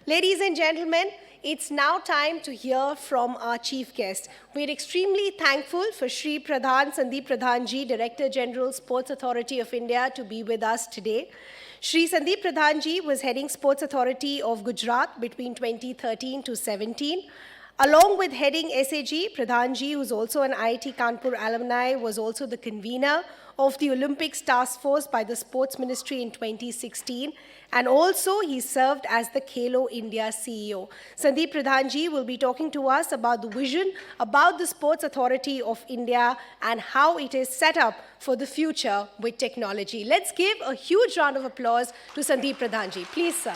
Ladies and gentlemen, it's now time to hear from our chief guest. We're extremely thankful for Shri Pradhan, Sandip Pradhan ji, Director General, Sports Authority of India, to be with us today. Shri Sandip Pradhan ji was heading Sports Authority of Gujarat between 2013 to 17. Along with heading SAG, Pradhan ji, who's also an IIT Kanpur alumni, was also the convener of the Olympics Task Force by the Sports Ministry in 2016. And also, he served as the Khelo India CEO. Sandip Pradhan ji will be talking to us about the vision about the Sports Authority of India and how it is set up for the future with technology. Let's give a huge round of applause to Sandip Pradhan ji. Please, sir.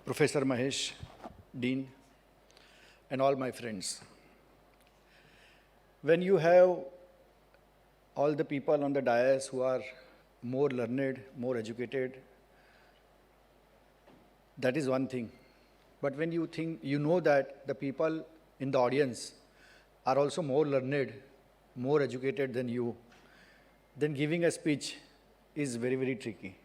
Professor Mahesh, Dean, and all my friends. When you have all the people on the dais who are more learned, more educated, that is one thing. But when you think, you know that the people in the audience are also more learned, more educated than you, then giving a speech is very, very tricky.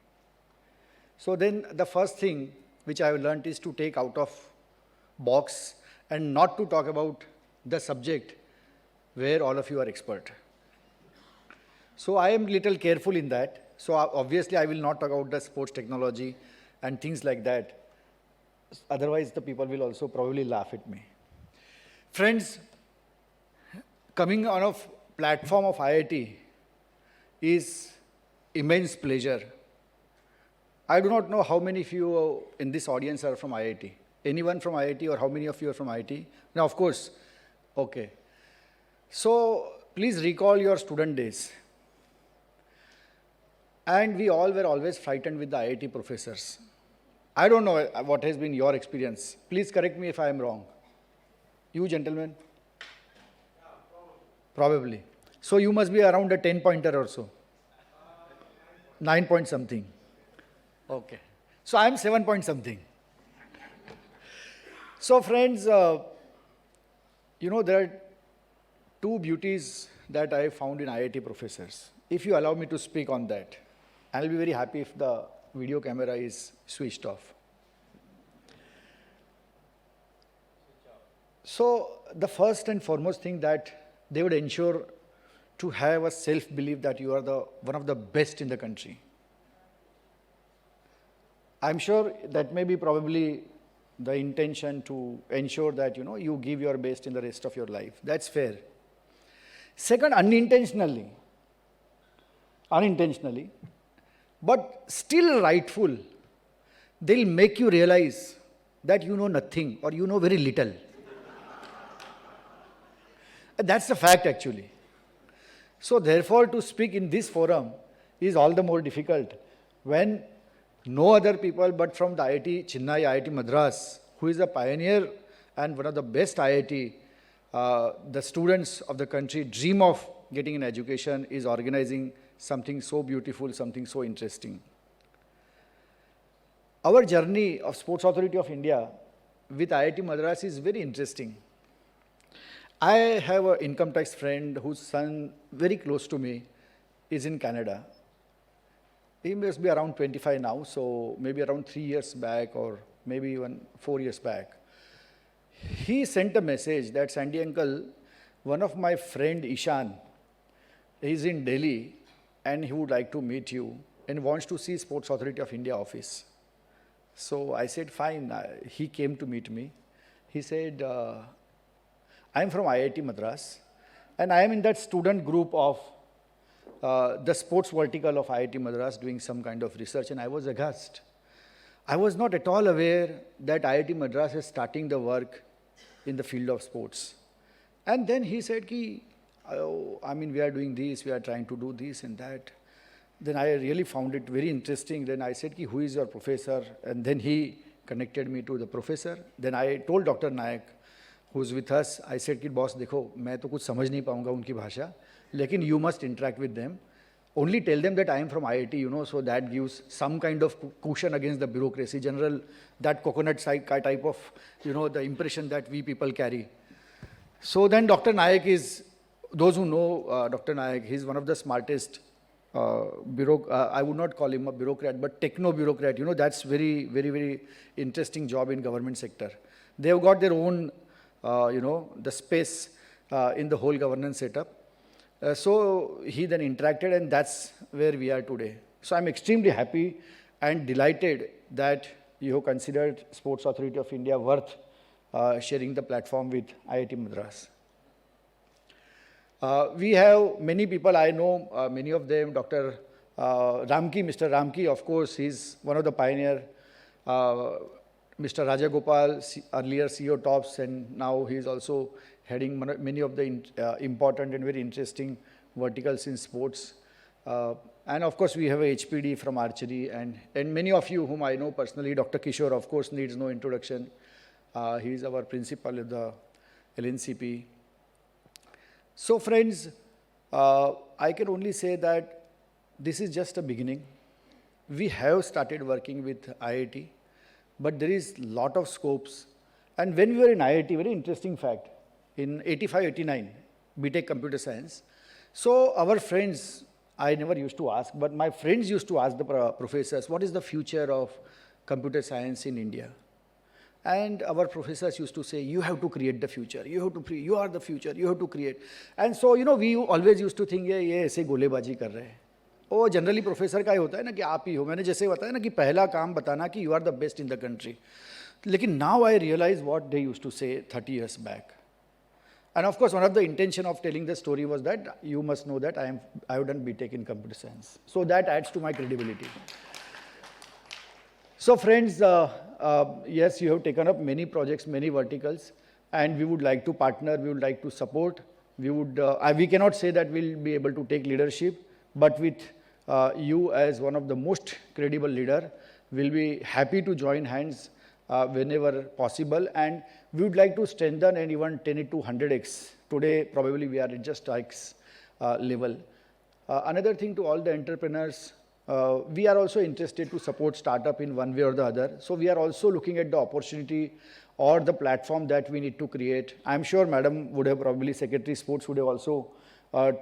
So then the first thing which I have learned is to take out of box and not to talk about the subject where all of you are expert. So I am little careful in that. So obviously I will not talk about the sports technology and things like that. Otherwise the people will also probably laugh at me. Friends, coming on a platform of IIT is immense pleasure. I do not know how many of you in this audience are from IIT. Anyone from IIT, or how many of you are from IIT? Now, of course, okay. So please recall your student days. And we all were always frightened with the IIT professors. I don't know what has been your experience. Please correct me if I am wrong. You gentlemen? Yeah, probably. So you must be around a 10-pointer or so. 9 point something. Okay. So I am 7 point something. So friends, you know, there are two beauties that I found in IIT professors. If you allow me to speak on that, I'll be very happy if the video camera is switched off. So the first and foremost thing that they would ensure to have a self-belief that you are one of the best in the country. I'm sure that may be probably the intention to ensure that, you know, you give your best in the rest of your life. That's fair. Second, unintentionally, but still rightful, they'll make you realize that you know nothing or you know very little. That's the fact actually. So therefore, to speak in this forum is all the more difficult when no other people but from the IIT Chennai, IIT Madras, who is a pioneer and one of the best IIT, the students of the country dream of getting an education, is organizing something so beautiful, something so interesting. Our journey of Sports Authority of India with IIT Madras is very interesting. I have an income tax friend whose son, very close to me, is in Canada. He must be around 25 now, so maybe around 3 years back or maybe even 4 years back. He sent a message that, Sandy uncle, one of my friend Ishan is in Delhi and he would like to meet you and wants to see Sports Authority of India office. So I said, fine. He came to meet me. He said, I'm from IIT Madras and I am in that student group of the sports vertical of IIT Madras doing some kind of research, and I was aghast. I was not at all aware that IIT Madras is starting the work in the field of sports. And then he said, oh, I mean, we are doing this, we are trying to do this and that. Then I really found it very interesting. Then I said, who is your professor? And then he connected me to the professor. Then I told Dr. Nayak, who's with us, I said, boss, देखो, मैं तो कुछ समझ नहीं पाऊंगा उनकी भाषा, लेकिन you must interact with them. Only tell them that I am from IIT, you know, so that gives some kind of cushion against the bureaucracy, general, that coconut type of, you know, the impression that we people carry. So then Dr. Nayak is those who know Dr. Nayak, he's one of the smartest I would not call him a bureaucrat, but techno-bureaucrat. You know, that's very interesting job in government sector. They have got their own, the space in the whole governance setup. So he then interacted, and that's where we are today. So I'm extremely happy and delighted that you have considered Sports Authority of India worth sharing the platform with IIT Madras. We have many people I know, many of them, Dr. Ramki, Mr. Ramki, of course, he's one of the pioneer. Mr. Rajagopal, earlier CEO TOPS, and now he's also heading many of the important and very interesting verticals in sports. And of course, we have a HPD from archery, and many of you whom I know personally, Dr. Kishore, of course, needs no introduction. He is our principal at the LNCP. So friends, I can only say that this is just a beginning. We have started working with IIT, but there is a lot of scopes. And when we were in IIT, very interesting fact, in 85, 89, BTech Computer Science, so our friends, I never used to ask, but my friends used to ask the professors, what is the future of computer science in India? And our professors used to say, you have to create the future. You have to, you are the future. You have to create. And so, you know, we always used to think, ये ऐसे गोलेबाजी कर रहे हैं. वो generally professor का ही होता है ना कि आप ही हो. मैंने जैसे बताया ना कि पहला काम बताना कि you are the best in the country. लेकिन now I realize what they used to say 30 years back. And of course, one of the intention of telling the story was that you must know that I have done BTech in computer science. So that adds to my credibility. So friends, yes, you have taken up many projects, many verticals, and we would like to partner, we would like to support. We cannot say that we'll be able to take leadership, but with you as one of the most credible leader, we'll be happy to join hands whenever possible, and we would like to strengthen and even 10 it to 100x. Today, probably we are at just X level. Another thing to all the entrepreneurs, we are also interested to support startup in one way or the other. So we are also looking at the opportunity or the platform that we need to create. I'm sure Madam would have probably, Secretary Sports would have also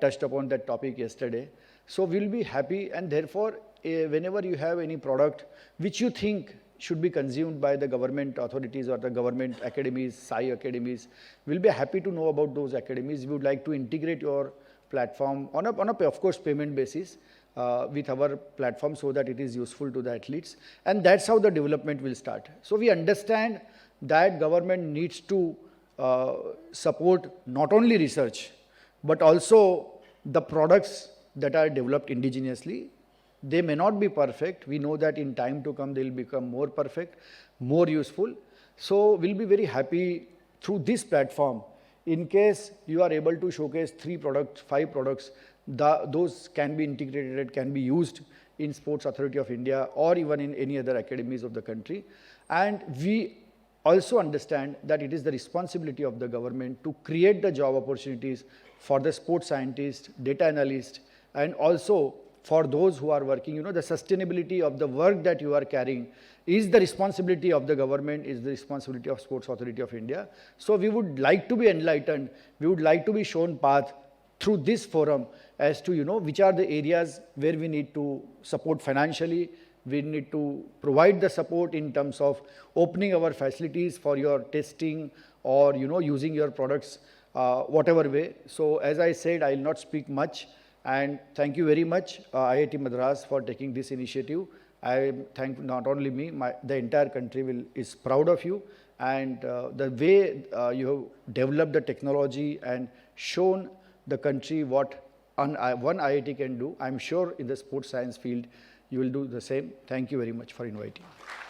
touched upon that topic yesterday. So we'll be happy, and therefore, whenever you have any product which you think should be consumed by the government authorities or the government academies, SAI academies, we'll be happy to know about those academies. We would like to integrate your platform on a of course, payment basis. With our platform so that it is useful to the athletes. And that's how the development will start. So we understand that government needs to support not only research, but also the products that are developed indigenously. They may not be perfect. We know that in time to come, they'll become more perfect, more useful. So we'll be very happy through this platform. In case you are able to showcase 3 products, 5 products, those can be integrated, can be used in Sports Authority of India or even in any other academies of the country. And we also understand that it is the responsibility of the government to create the job opportunities for the sports scientists, data analysts, and also for those who are working, you know, the sustainability of the work that you are carrying is the responsibility of the government, is the responsibility of Sports Authority of India. So we would like to be enlightened, we would like to be shown path through this forum as to, you know, which are the areas where we need to support financially, we need to provide the support in terms of opening our facilities for your testing or, you know, using your products, whatever way. So as I said, I will not speak much, and thank you very much, IIT Madras, for taking this initiative. I thank not only me, the entire country is proud of you, and the way you have developed the technology and shown the country what one IIT can do. I'm sure in the sports science field, you will do the same. Thank you very much for inviting me.